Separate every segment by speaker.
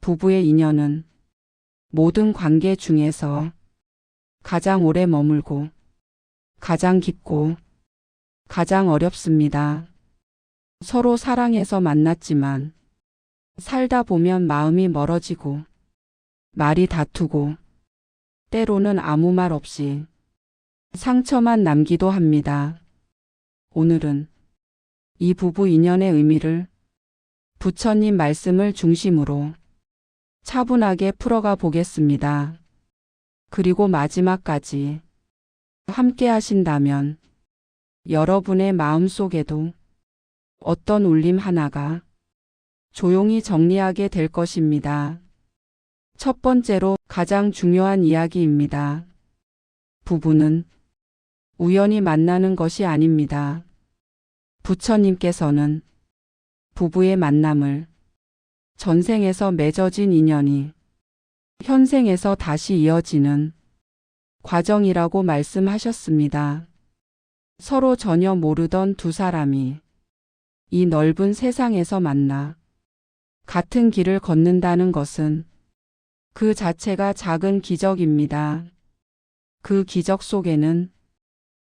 Speaker 1: 부부의 인연은 모든 관계 중에서 가장 오래 머물고 가장 깊고 가장 어렵습니다. 서로 사랑해서 만났지만 살다 보면 마음이 멀어지고 말이 다투고 때로는 아무 말 없이 상처만 남기도 합니다. 오늘은 이 부부 인연의 의미를 부처님 말씀을 중심으로 차분하게 풀어가 보겠습니다. 그리고 마지막까지 함께 하신다면 여러분의 마음속에도 어떤 울림 하나가 조용히 정리하게 될 것입니다. 첫 번째로 가장 중요한 이야기입니다. 부부는 우연히 만나는 것이 아닙니다. 부처님께서는 부부의 만남을 전생에서 맺어진 인연이 현생에서 다시 이어지는 과정이라고 말씀하셨습니다. 서로 전혀 모르던 두 사람이 이 넓은 세상에서 만나 같은 길을 걷는다는 것은 그 자체가 작은 기적입니다. 그 기적 속에는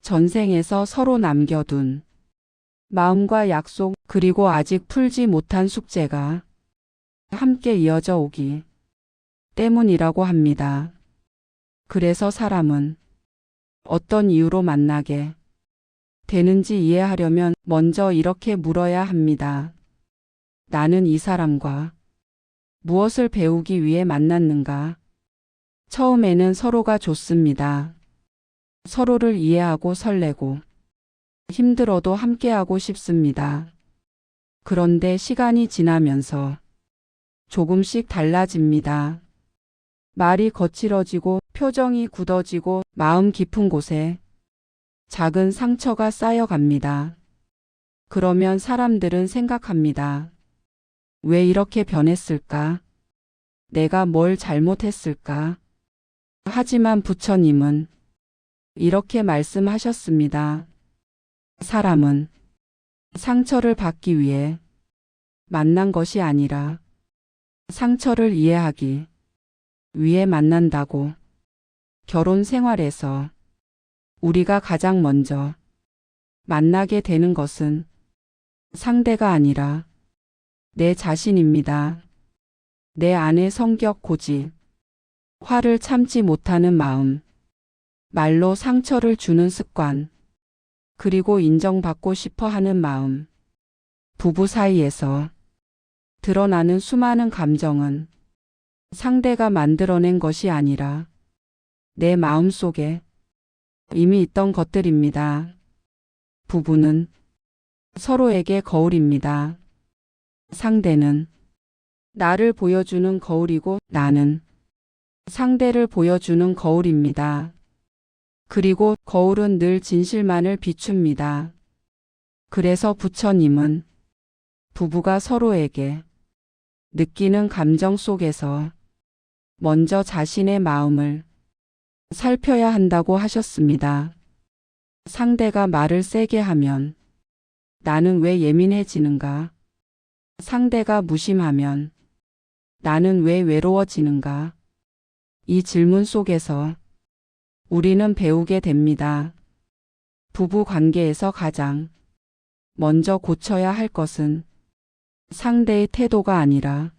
Speaker 1: 전생에서 서로 남겨둔 마음과 약속 그리고 아직 풀지 못한 숙제가 함께 이어져 오기 때문이라고 합니다. 그래서 사람은 어떤 이유로 만나게 되는지 이해하려면 먼저 이렇게 물어야 합니다. 나는 이 사람과 무엇을 배우기 위해 만났는가? 처음에는 서로가 좋습니다. 서로를 이해하고 설레고 힘들어도 함께하고 싶습니다. 그런데 시간이 지나면서 조금씩 달라집니다. 말이 거칠어지고 표정이 굳어지고 마음 깊은 곳에 작은 상처가 쌓여갑니다. 그러면 사람들은 생각합니다. 왜 이렇게 변했을까? 내가 뭘 잘못했을까? 하지만 부처님은 이렇게 말씀하셨습니다. 사람은 상처를 받기 위해 만난 것이 아니라 상처를 이해하기 위해 만난다고. 결혼 생활에서 우리가 가장 먼저 만나게 되는 것은 상대가 아니라 내 자신입니다. 내 안의 성격 고집, 화를 참지 못하는 마음, 말로 상처를 주는 습관, 그리고 인정받고 싶어 하는 마음. 부부 사이에서 드러나는 수많은 감정은 상대가 만들어낸 것이 아니라 내 마음 속에 이미 있던 것들입니다. 부부는 서로에게 거울입니다. 상대는 나를 보여주는 거울이고 나는 상대를 보여주는 거울입니다. 그리고 거울은 늘 진실만을 비춥니다. 그래서 부처님은 부부가 서로에게 느끼는 감정 속에서 먼저 자신의 마음을 살펴야 한다고 하셨습니다. 상대가 말을 세게 하면 나는 왜 예민해지는가? 상대가 무심하면 나는 왜 외로워지는가? 이 질문 속에서 우리는 배우게 됩니다. 부부 관계에서 가장 먼저 고쳐야 할 것은 상대의 태도가 아니라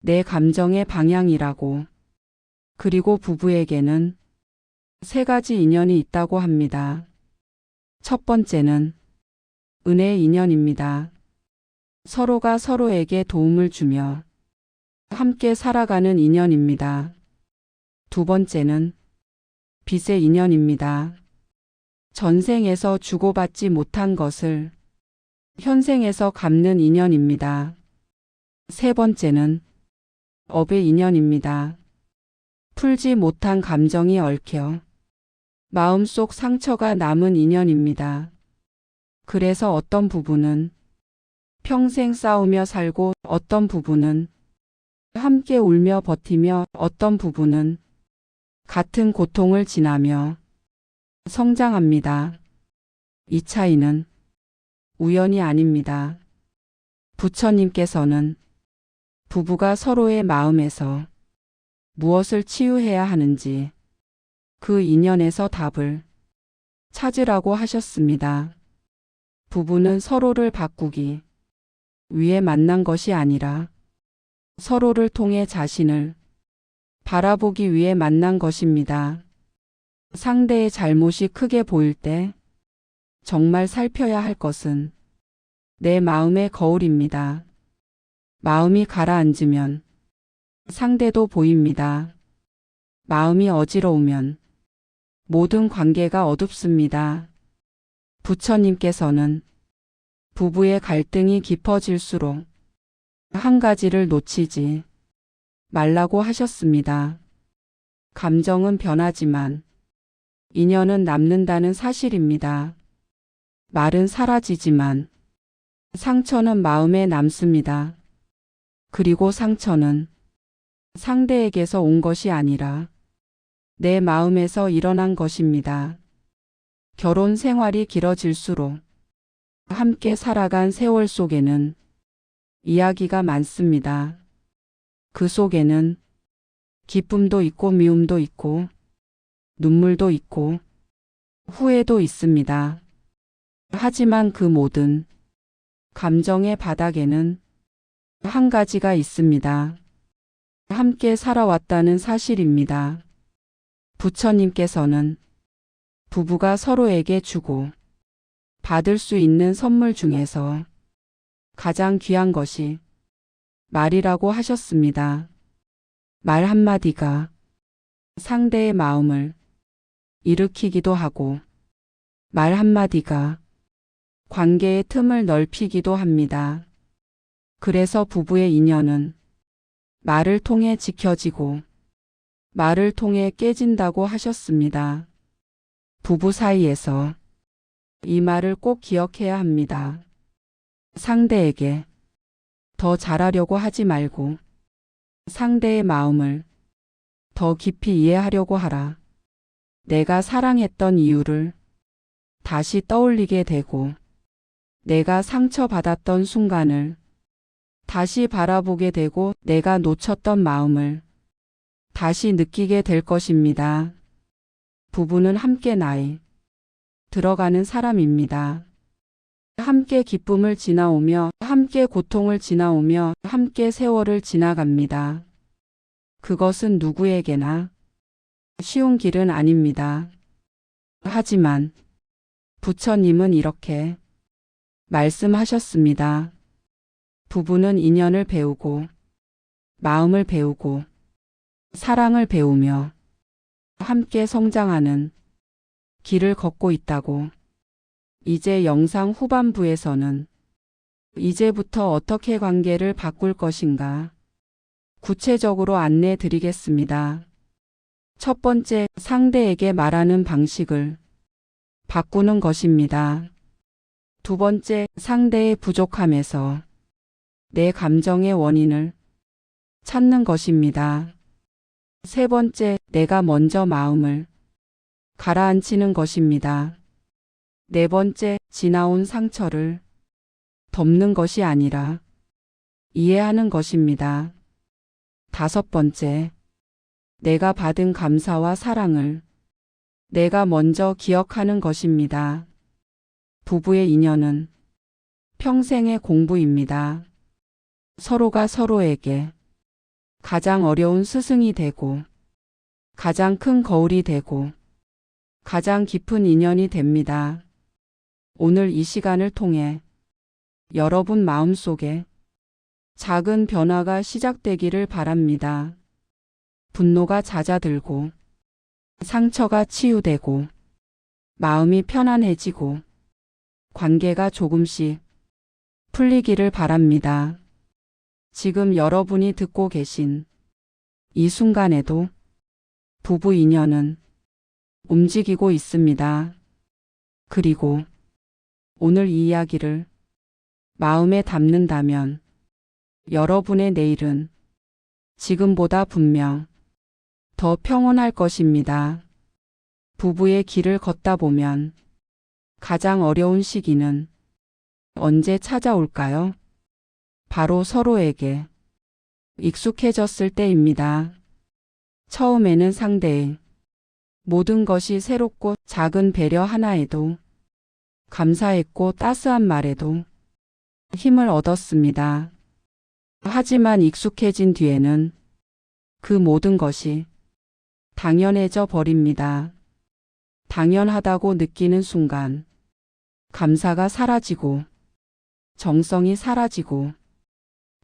Speaker 1: 내 감정의 방향이라고. 그리고 부부에게는 세 가지 인연이 있다고 합니다. 첫 번째는 은혜의 인연입니다. 서로가 서로에게 도움을 주며 함께 살아가는 인연입니다. 두 번째는 빚의 인연입니다. 전생에서 주고받지 못한 것을 현생에서 갚는 인연입니다. 세 번째는 업의 인연입니다. 풀지 못한 감정이 얽혀 마음속 상처가 남은 인연입니다. 그래서 어떤 부부는 평생 싸우며 살고 어떤 부부는 함께 울며 버티며 어떤 부부는 같은 고통을 지나며 성장합니다. 이 차이는 우연이 아닙니다. 부처님께서는 부부가 서로의 마음에서 무엇을 치유해야 하는지 그 인연에서 답을 찾으라고 하셨습니다. 부부는 서로를 바꾸기 위해 만난 것이 아니라 서로를 통해 자신을 바라보기 위해 만난 것입니다. 상대의 잘못이 크게 보일 때 정말 살펴야 할 것은 내 마음의 거울입니다. 마음이 가라앉으면 상대도 보입니다. 마음이 어지러우면 모든 관계가 어둡습니다. 부처님께서는 부부의 갈등이 깊어질수록 한 가지를 놓치지 말라고 하셨습니다. 감정은 변하지만 인연은 남는다는 사실입니다. 말은 사라지지만 상처는 마음에 남습니다. 그리고 상처는 상대에게서 온 것이 아니라 내 마음에서 일어난 것입니다. 결혼 생활이 길어질수록 함께 살아간 세월 속에는 이야기가 많습니다. 그 속에는 기쁨도 있고 미움도 있고 눈물도 있고 후회도 있습니다. 하지만 그 모든 감정의 바닥에는 한 가지가 있습니다. 함께 살아왔다는 사실입니다. 부처님께서는 부부가 서로에게 주고 받을 수 있는 선물 중에서 가장 귀한 것이 말이라고 하셨습니다. 말 한마디가 상대의 마음을 일으키기도 하고 말 한마디가 관계의 틈을 넓히기도 합니다. 그래서 부부의 인연은 말을 통해 지켜지고 말을 통해 깨진다고 하셨습니다. 부부 사이에서 이 말을 꼭 기억해야 합니다. 상대에게 더 잘하려고 하지 말고 상대의 마음을 더 깊이 이해하려고 하라. 내가 사랑했던 이유를 다시 떠올리게 되고 내가 상처받았던 순간을 다시 바라보게 되고 내가 놓쳤던 마음을 다시 느끼게 될 것입니다. 부부는 함께 나이 들어가는 사람입니다. 함께 기쁨을 지나오며 함께 고통을 지나오며 함께 세월을 지나갑니다. 그것은 누구에게나 쉬운 길은 아닙니다. 하지만 부처님은 이렇게 말씀하셨습니다. 부부는 인연을 배우고 마음을 배우고 사랑을 배우며 함께 성장하는 길을 걷고 있다고. 이제 영상 후반부에서는 이제부터 어떻게 관계를 바꿀 것인가 구체적으로 안내 드리겠습니다. 첫 번째, 상대에게 말하는 방식을 바꾸는 것입니다. 두 번째, 상대의 부족함에서 내 감정의 원인을 찾는 것입니다. 세 번째, 내가 먼저 마음을 가라앉히는 것입니다. 네 번째, 지나온 상처를 덮는 것이 아니라 이해하는 것입니다. 다섯 번째, 내가 받은 감사와 사랑을 내가 먼저 기억하는 것입니다. 부부의 인연은 평생의 공부입니다. 서로가 서로에게 가장 어려운 스승이 되고 가장 큰 거울이 되고 가장 깊은 인연이 됩니다. 오늘 이 시간을 통해 여러분 마음속에 작은 변화가 시작되기를 바랍니다. 분노가 잦아들고 상처가 치유되고 마음이 편안해지고 관계가 조금씩 풀리기를 바랍니다. 지금 여러분이 듣고 계신 이 순간에도 부부 인연은 움직이고 있습니다. 그리고 오늘 이 이야기를 마음에 담는다면 여러분의 내일은 지금보다 분명 더 평온할 것입니다. 부부의 길을 걷다 보면 가장 어려운 시기는 언제 찾아올까요? 바로 서로에게 익숙해졌을 때입니다. 처음에는 상대의 모든 것이 새롭고 작은 배려 하나에도 감사했고 따스한 말에도 힘을 얻었습니다. 하지만 익숙해진 뒤에는 그 모든 것이 당연해져 버립니다. 당연하다고 느끼는 순간 감사가 사라지고 정성이 사라지고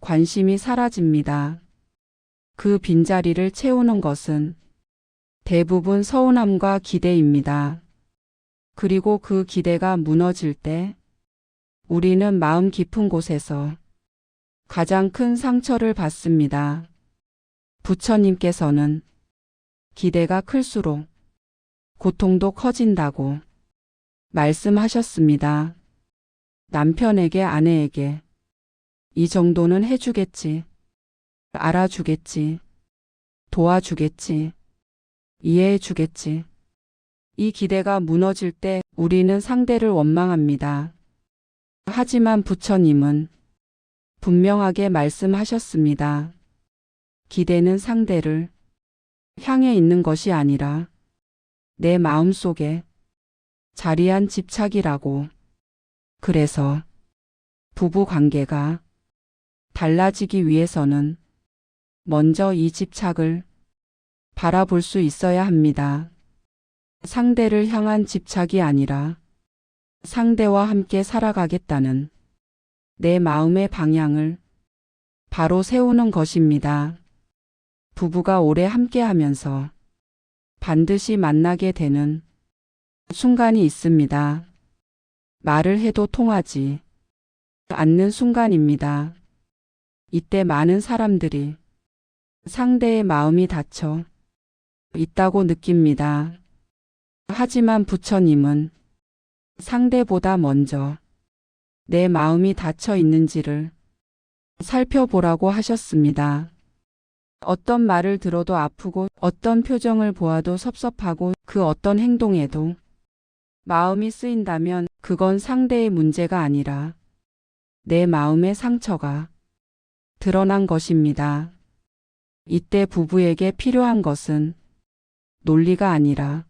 Speaker 1: 관심이 사라집니다. 그 빈자리를 채우는 것은 대부분 서운함과 기대입니다. 그리고 그 기대가 무너질 때 우리는 마음 깊은 곳에서 가장 큰 상처를 받습니다. 부처님께서는 기대가 클수록 고통도 커진다고 말씀하셨습니다. 남편에게 아내에게 이 정도는 해주겠지, 알아주겠지, 도와주겠지, 이해해주겠지. 이 기대가 무너질 때 우리는 상대를 원망합니다. 하지만 부처님은 분명하게 말씀하셨습니다. 기대는 상대를 향해 있는 것이 아니라 내 마음속에 자리한 집착이라고. 그래서 부부 관계가 달라지기 위해서는 먼저 이 집착을 바라볼 수 있어야 합니다. 상대를 향한 집착이 아니라 상대와 함께 살아가겠다는 내 마음의 방향을 바로 세우는 것입니다. 부부가 오래 함께하면서 반드시 만나게 되는 순간이 있습니다. 말을 해도 통하지 않는 순간입니다. 이때 많은 사람들이 상대의 마음이 닫혀 있다고 느낍니다. 하지만 부처님은 상대보다 먼저 내 마음이 닫혀 있는지를 살펴보라고 하셨습니다. 어떤 말을 들어도 아프고 어떤 표정을 보아도 섭섭하고 그 어떤 행동에도 마음이 쓰인다면 그건 상대의 문제가 아니라 내 마음의 상처가 드러난 것입니다. 이때 부부에게 필요한 것은 논리가 아니라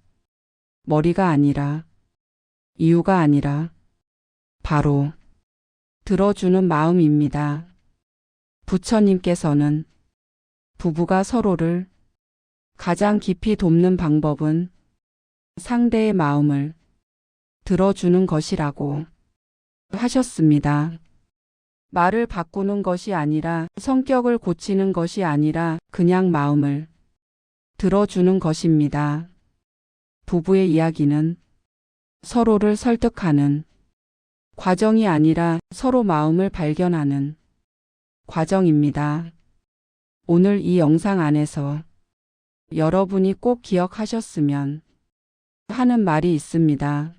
Speaker 1: 머리가 아니라 이유가 아니라 바로 들어주는 마음입니다. 부처님께서는 부부가 서로를 가장 깊이 돕는 방법은 상대의 마음을 들어주는 것이라고 하셨습니다. 말을 바꾸는 것이 아니라 성격을 고치는 것이 아니라 그냥 마음을 들어주는 것입니다. 부부의 이야기는 서로를 설득하는 과정이 아니라 서로 마음을 발견하는 과정입니다. 오늘 이 영상 안에서 여러분이 꼭 기억하셨으면 하는 말이 있습니다.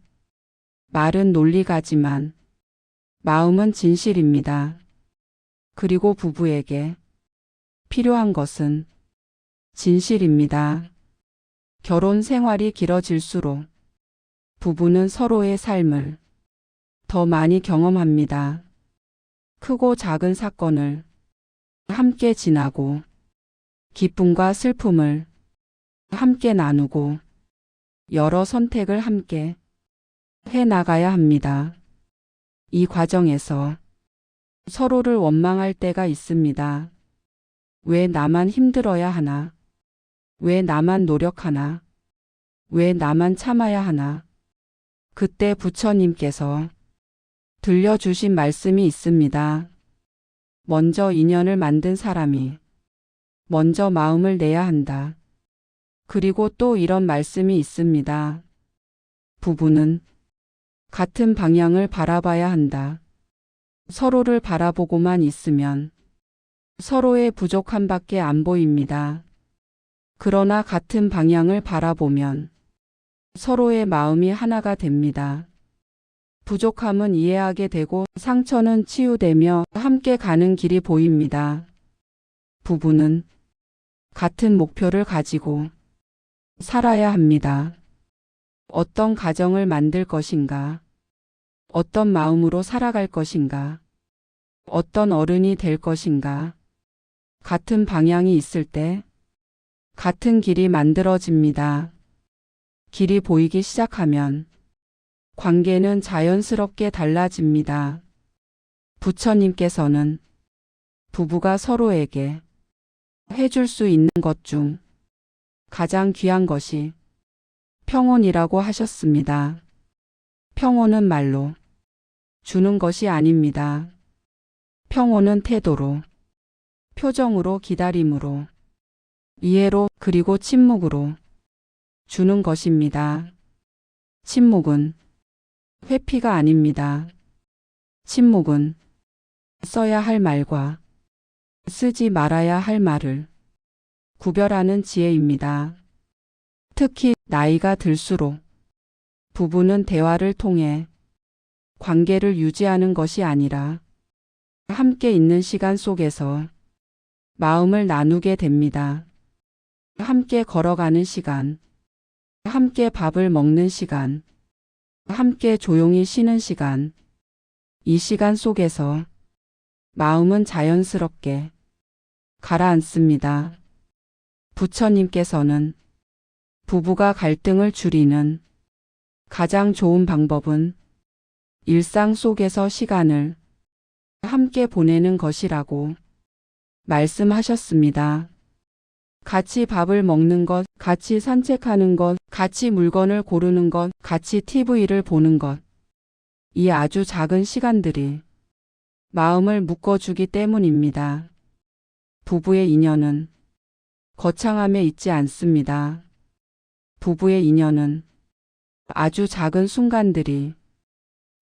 Speaker 1: 말은 논리가지만 마음은 진실입니다. 그리고 부부에게 필요한 것은 진실입니다. 결혼 생활이 길어질수록 부부는 서로의 삶을 더 많이 경험합니다. 크고 작은 사건을 함께 지나고 기쁨과 슬픔을 함께 나누고 여러 선택을 함께 해 나가야 합니다. 이 과정에서 서로를 원망할 때가 있습니다. 왜 나만 힘들어야 하나? 왜 나만 노력하나? 왜 나만 참아야 하나? 그때 부처님께서 들려주신 말씀이 있습니다. 먼저 인연을 만든 사람이 먼저 마음을 내야 한다. 그리고 또 이런 말씀이 있습니다. 부부는 같은 방향을 바라봐야 한다. 서로를 바라보고만 있으면 서로의 부족함밖에 안 보입니다. 그러나 같은 방향을 바라보면 서로의 마음이 하나가 됩니다. 부족함은 이해하게 되고 상처는 치유되며 함께 가는 길이 보입니다. 부부는 같은 목표를 가지고 살아야 합니다. 어떤 가정을 만들 것인가? 어떤 마음으로 살아갈 것인가? 어떤 어른이 될 것인가? 같은 방향이 있을 때 같은 길이 만들어집니다. 길이 보이기 시작하면 관계는 자연스럽게 달라집니다. 부처님께서는 부부가 서로에게 해줄 수 있는 것 중 가장 귀한 것이 평온이라고 하셨습니다. 평온은 말로 주는 것이 아닙니다. 평온은 태도로, 표정으로, 기다림으로, 이해로, 그리고 침묵으로 주는 것입니다. 침묵은 회피가 아닙니다. 침묵은 써야 할 말과 쓰지 말아야 할 말을 구별하는 지혜입니다. 특히 나이가 들수록 부부는 대화를 통해 관계를 유지하는 것이 아니라 함께 있는 시간 속에서 마음을 나누게 됩니다. 함께 걸어가는 시간, 함께 밥을 먹는 시간, 함께 조용히 쉬는 시간, 이 시간 속에서 마음은 자연스럽게 가라앉습니다. 부처님께서는 부부가 갈등을 줄이는 가장 좋은 방법은 일상 속에서 시간을 함께 보내는 것이라고 말씀하셨습니다. 같이 밥을 먹는 것, 같이 산책하는 것, 같이 물건을 고르는 것, 같이 TV를 보는 것. 이 아주 작은 시간들이 마음을 묶어주기 때문입니다. 부부의 인연은 거창함에 있지 않습니다. 부부의 인연은 아주 작은 순간들이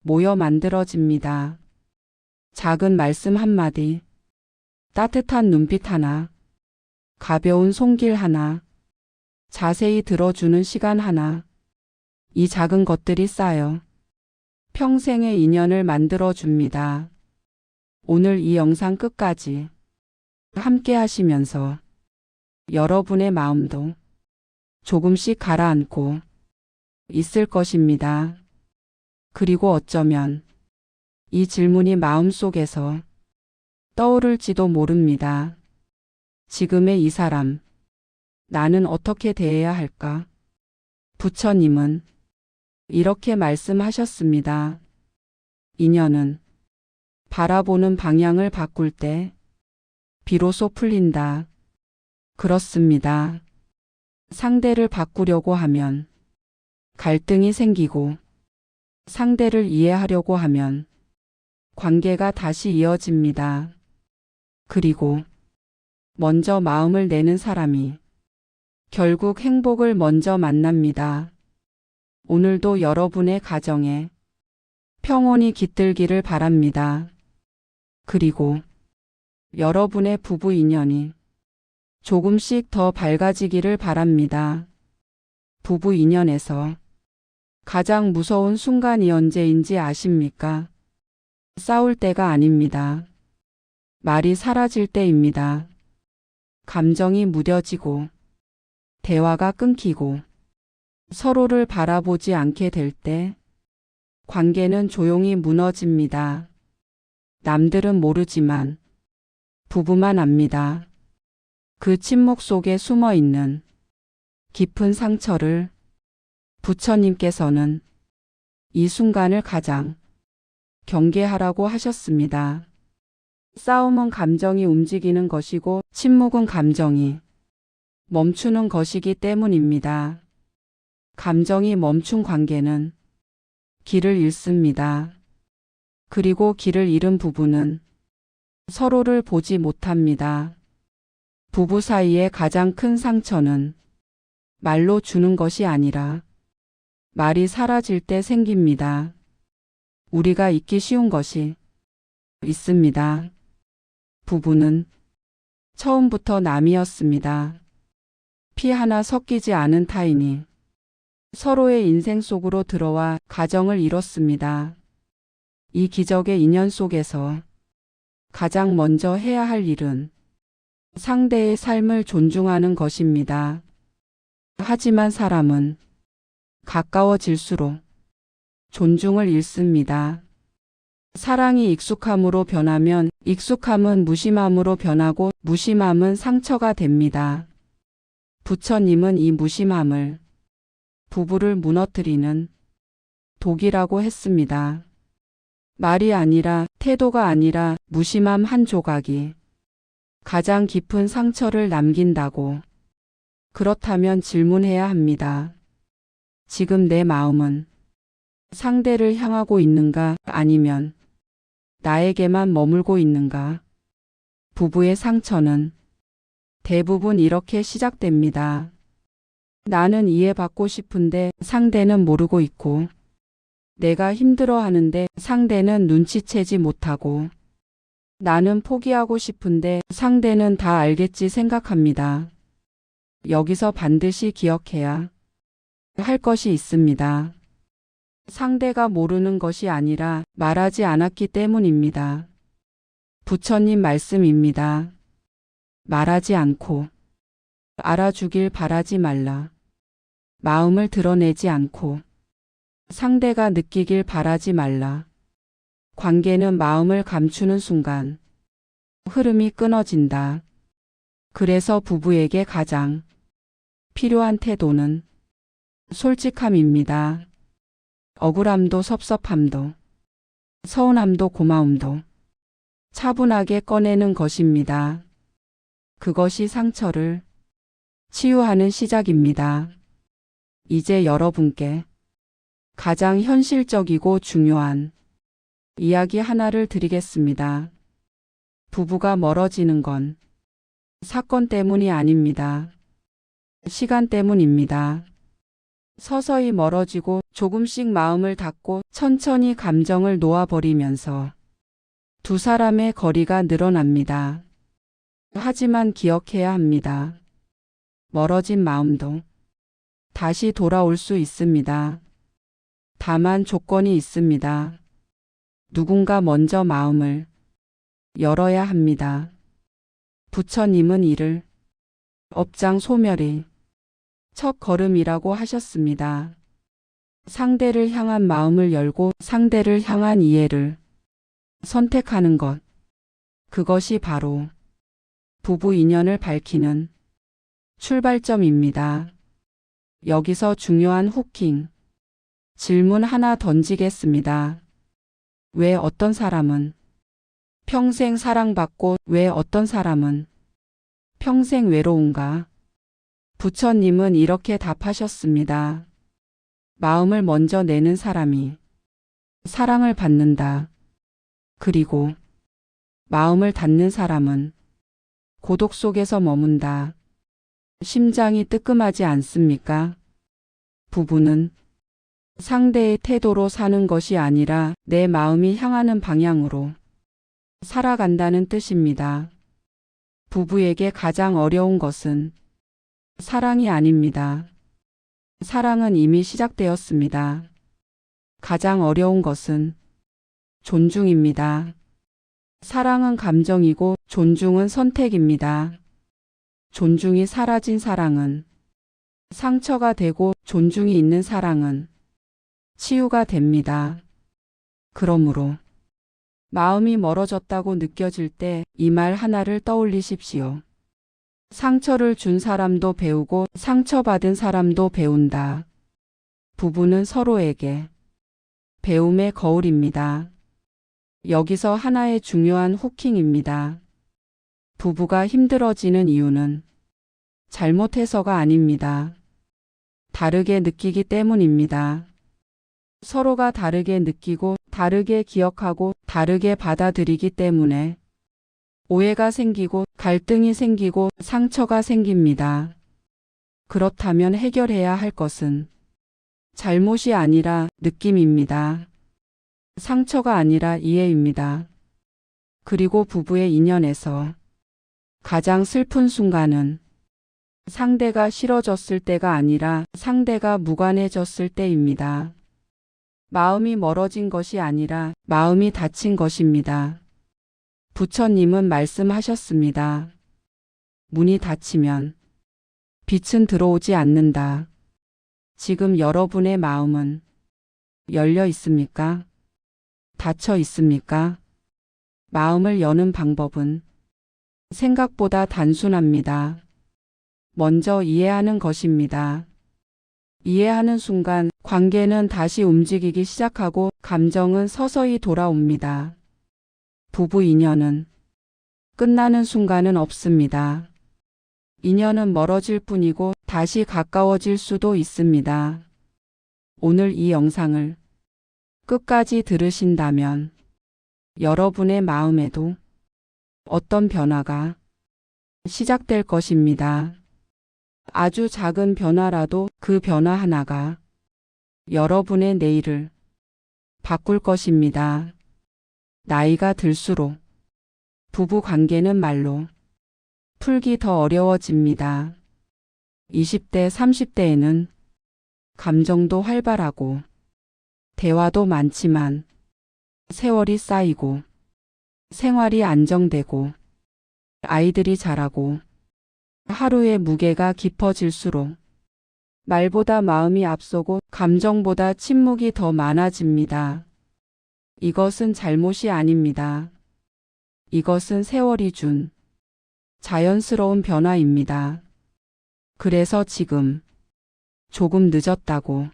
Speaker 1: 모여 만들어집니다. 작은 말씀 한마디, 따뜻한 눈빛 하나, 가벼운 손길 하나, 자세히 들어주는 시간 하나, 이 작은 것들이 쌓여 평생의 인연을 만들어줍니다. 오늘 이 영상 끝까지 함께 하시면서 여러분의 마음도 조금씩 가라앉고 있을 것입니다. 그리고 어쩌면 이 질문이 마음속에서 떠오를지도 모릅니다. 지금의 이 사람, 나는 어떻게 대해야 할까? 부처님은 이렇게 말씀하셨습니다. 인연은 바라보는 방향을 바꿀 때 비로소 풀린다. 그렇습니다. 상대를 바꾸려고 하면 갈등이 생기고 상대를 이해하려고 하면 관계가 다시 이어집니다. 그리고 먼저 마음을 내는 사람이 결국 행복을 먼저 만납니다. 오늘도 여러분의 가정에 평온이 깃들기를 바랍니다. 그리고 여러분의 부부 인연이 조금씩 더 밝아지기를 바랍니다. 부부 인연에서 가장 무서운 순간이 언제인지 아십니까? 싸울 때가 아닙니다. 말이 사라질 때입니다. 감정이 무뎌지고 대화가 끊기고 서로를 바라보지 않게 될 때 관계는 조용히 무너집니다. 남들은 모르지만 부부만 압니다. 그 침묵 속에 숨어 있는 깊은 상처를 부처님께서는 이 순간을 가장 경계하라고 하셨습니다. 싸움은 감정이 움직이는 것이고 침묵은 감정이 멈추는 것이기 때문입니다. 감정이 멈춘 관계는 길을 잃습니다. 그리고 길을 잃은 부부는 서로를 보지 못합니다. 부부 사이의 가장 큰 상처는 말로 주는 것이 아니라 말이 사라질 때 생깁니다. 우리가 잊기 쉬운 것이 있습니다. 부부는 처음부터 남이었습니다. 피 하나 섞이지 않은 타인이 서로의 인생 속으로 들어와 가정을 이뤘습니다. 이 기적의 인연 속에서 가장 먼저 해야 할 일은 상대의 삶을 존중하는 것입니다. 하지만 사람은 가까워질수록 존중을 잃습니다. 사랑이 익숙함으로 변하면 익숙함은 무심함으로 변하고 무심함은 상처가 됩니다. 부처님은 이 무심함을 부부를 무너뜨리는 독이라고 했습니다. 말이 아니라 태도가 아니라 무심함 한 조각이 가장 깊은 상처를 남긴다고. 그렇다면 질문해야 합니다. 지금 내 마음은 상대를 향하고 있는가 아니면 나에게만 머물고 있는가? 부부의 상처는 대부분 이렇게 시작됩니다. 나는 이해받고 싶은데 상대는 모르고 있고, 내가 힘들어하는데 상대는 눈치채지 못하고, 나는 포기하고 싶은데 상대는 다 알겠지 생각합니다. 여기서 반드시 기억해야 할 것이 있습니다. 상대가 모르는 것이 아니라 말하지 않았기 때문입니다. 부처님 말씀입니다. 말하지 않고 알아주길 바라지 말라. 마음을 드러내지 않고 상대가 느끼길 바라지 말라. 관계는 마음을 감추는 순간 흐름이 끊어진다. 그래서 부부에게 가장 필요한 태도는 솔직함입니다. 억울함도 섭섭함도 서운함도 고마움도 차분하게 꺼내는 것입니다. 그것이 상처를 치유하는 시작입니다. 이제 여러분께 가장 현실적이고 중요한 이야기 하나를 드리겠습니다. 부부가 멀어지는 건 사건 때문이 아닙니다. 시간 때문입니다. 서서히 멀어지고 조금씩 마음을 닫고 천천히 감정을 놓아버리면서 두 사람의 거리가 늘어납니다. 하지만 기억해야 합니다. 멀어진 마음도 다시 돌아올 수 있습니다. 다만 조건이 있습니다. 누군가 먼저 마음을 열어야 합니다. 부처님은 이를 업장 소멸이 첫 걸음이라고 하셨습니다. 상대를 향한 마음을 열고 상대를 향한 이해를 선택하는 것. 그것이 바로 부부 인연을 밝히는 출발점입니다. 여기서 중요한 후킹. 질문 하나 던지겠습니다. 왜 어떤 사람은 평생 사랑받고 왜 어떤 사람은 평생 외로운가? 부처님은 이렇게 답하셨습니다. 마음을 먼저 내는 사람이 사랑을 받는다. 그리고 마음을 닫는 사람은 고독 속에서 머문다. 심장이 뜨끔하지 않습니까? 부부는 상대의 태도로 사는 것이 아니라 내 마음이 향하는 방향으로 살아간다는 뜻입니다. 부부에게 가장 어려운 것은 사랑이 아닙니다. 사랑은 이미 시작되었습니다. 가장 어려운 것은 존중입니다. 사랑은 감정이고 존중은 선택입니다. 존중이 사라진 사랑은 상처가 되고 존중이 있는 사랑은 치유가 됩니다. 그러므로 마음이 멀어졌다고 느껴질 때 이 말 하나를 떠올리십시오. 상처를 준 사람도 배우고 상처받은 사람도 배운다. 부부는 서로에게 배움의 거울입니다. 여기서 하나의 중요한 후킹입니다. 부부가 힘들어지는 이유는 잘못해서가 아닙니다. 다르게 느끼기 때문입니다. 서로가 다르게 느끼고 다르게 기억하고 다르게 받아들이기 때문에 오해가 생기고 갈등이 생기고 상처가 생깁니다. 그렇다면 해결해야 할 것은 잘못이 아니라 느낌입니다. 상처가 아니라 이해입니다. 그리고 부부의 인연에서 가장 슬픈 순간은 상대가 싫어졌을 때가 아니라 상대가 무관해졌을 때입니다. 마음이 멀어진 것이 아니라 마음이 닫힌 것입니다. 부처님은 말씀하셨습니다. 문이 닫히면 빛은 들어오지 않는다. 지금 여러분의 마음은 열려 있습니까? 닫혀 있습니까? 마음을 여는 방법은 생각보다 단순합니다. 먼저 이해하는 것입니다. 이해하는 순간 관계는 다시 움직이기 시작하고 감정은 서서히 돌아옵니다. 부부 인연은 끝나는 순간은 없습니다. 인연은 멀어질 뿐이고 다시 가까워질 수도 있습니다. 오늘 이 영상을 끝까지 들으신다면 여러분의 마음에도 어떤 변화가 시작될 것입니다. 아주 작은 변화라도 그 변화 하나가 여러분의 내일을 바꿀 것입니다. 나이가 들수록 부부 관계는 말로 풀기 더 어려워집니다. 20대, 30대에는 감정도 활발하고 대화도 많지만 세월이 쌓이고 생활이 안정되고 아이들이 자라고 하루의 무게가 깊어질수록 말보다 마음이 앞서고 감정보다 침묵이 더 많아집니다. 이것은 잘못이 아닙니다. 이것은 세월이 준 자연스러운 변화입니다. 그래서 지금 조금 늦었다고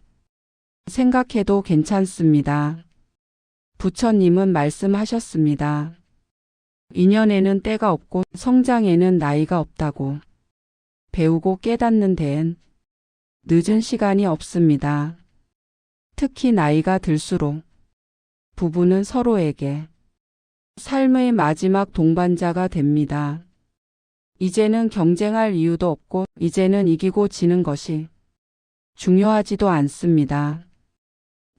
Speaker 1: 생각해도 괜찮습니다. 부처님은 말씀하셨습니다. 인연에는 때가 없고 성장에는 나이가 없다고. 배우고 깨닫는 데엔 늦은 시간이 없습니다. 특히 나이가 들수록 부부는 서로에게 삶의 마지막 동반자가 됩니다. 이제는 경쟁할 이유도 없고 이제는 이기고 지는 것이 중요하지도 않습니다.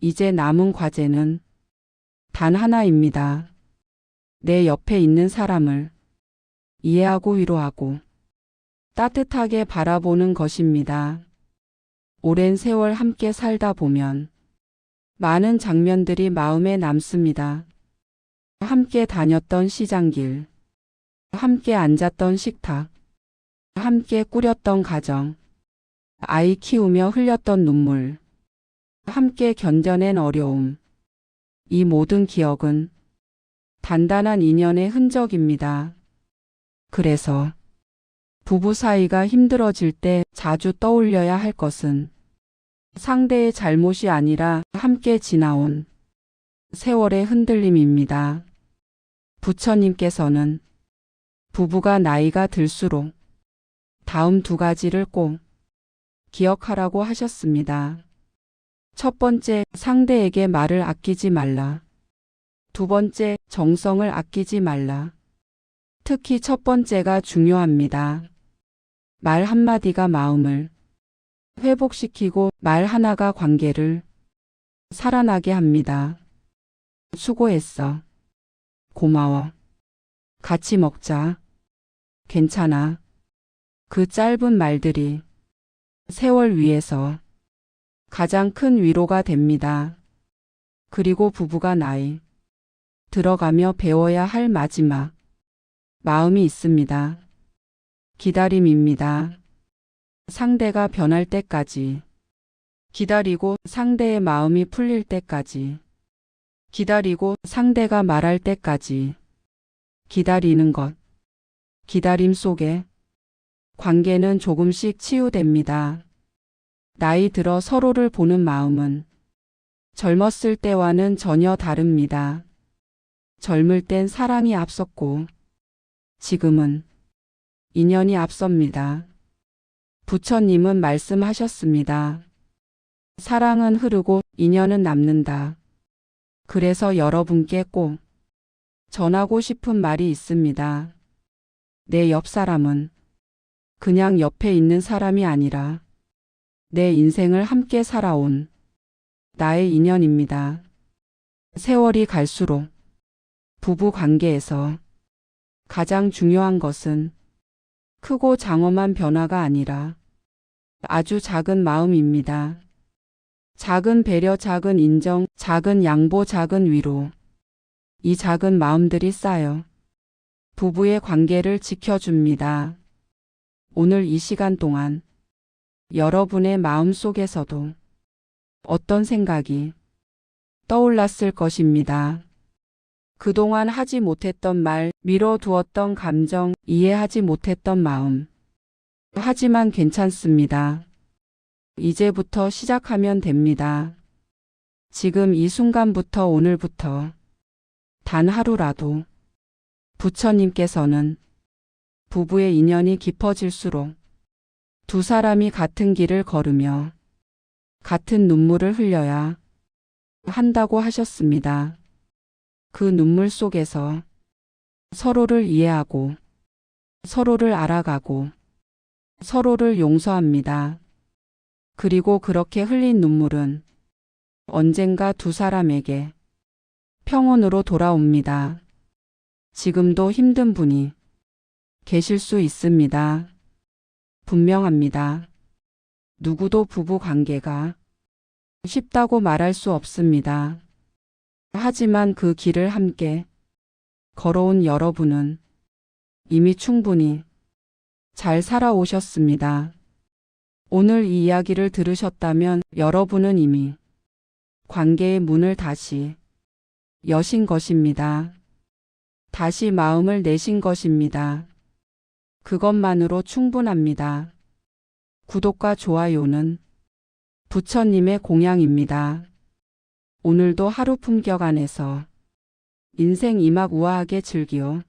Speaker 1: 이제 남은 과제는 단 하나입니다. 내 옆에 있는 사람을 이해하고 위로하고 따뜻하게 바라보는 것입니다. 오랜 세월 함께 살다 보면 많은 장면들이 마음에 남습니다. 함께 다녔던 시장길, 함께 앉았던 식탁, 함께 꾸렸던 가정, 아이 키우며 흘렸던 눈물, 함께 견뎌낸 어려움. 이 모든 기억은 단단한 인연의 흔적입니다. 그래서 부부 사이가 힘들어질 때 자주 떠올려야 할 것은 상대의 잘못이 아니라 함께 지나온 세월의 흔들림입니다. 부처님께서는 부부가 나이가 들수록 다음 두 가지를 꼭 기억하라고 하셨습니다. 첫 번째, 상대에게 말을 아끼지 말라. 두 번째, 정성을 아끼지 말라. 특히 첫 번째가 중요합니다. 말 한마디가 마음을 회복시키고 말 하나가 관계를 살아나게 합니다. 수고했어. 고마워. 같이 먹자. 괜찮아. 그 짧은 말들이 세월 위에서 가장 큰 위로가 됩니다. 그리고 부부가 나이 들어가며 배워야 할 마지막 마음이 있습니다. 기다림입니다. 상대가 변할 때까지 기다리고 상대의 마음이 풀릴 때까지 기다리고 상대가 말할 때까지 기다리는 것. 기다림 속에 관계는 조금씩 치유됩니다. 나이 들어 서로를 보는 마음은 젊었을 때와는 전혀 다릅니다. 젊을 땐 사랑이 앞섰고 지금은 인연이 앞섭니다. 부처님은 말씀하셨습니다. 사랑은 흐르고 인연은 남는다. 그래서 여러분께 꼭 전하고 싶은 말이 있습니다. 내 옆 사람은 그냥 옆에 있는 사람이 아니라 내 인생을 함께 살아온 나의 인연입니다. 세월이 갈수록 부부 관계에서 가장 중요한 것은 크고 장엄한 변화가 아니라 아주 작은 마음입니다. 작은 배려, 작은 인정, 작은 양보, 작은 위로. 이 작은 마음들이 쌓여 부부의 관계를 지켜줍니다. 오늘 이 시간 동안 여러분의 마음 속에서도 어떤 생각이 떠올랐을 것입니다. 그동안 하지 못했던 말, 미뤄두었던 감정, 이해하지 못했던 마음. 하지만 괜찮습니다. 이제부터 시작하면 됩니다. 지금 이 순간부터 오늘부터 단 하루라도 부처님께서는 부부의 인연이 깊어질수록 두 사람이 같은 길을 걸으며 같은 눈물을 흘려야 한다고 하셨습니다. 그 눈물 속에서 서로를 이해하고 서로를 알아가고 서로를 용서합니다. 그리고 그렇게 흘린 눈물은 언젠가 두 사람에게 평온으로 돌아옵니다. 지금도 힘든 분이 계실 수 있습니다. 분명합니다. 누구도 부부 관계가 쉽다고 말할 수 없습니다. 하지만 그 길을 함께 걸어온 여러분은 이미 충분히 잘 살아오셨습니다. 오늘 이 이야기를 들으셨다면 여러분은 이미 관계의 문을 다시 여신 것입니다. 다시 마음을 내신 것입니다. 그것만으로 충분합니다. 구독과 좋아요는 부처님의 공양입니다. 오늘도 하루 품격 안에서 인생 이막 우아하게 즐기오.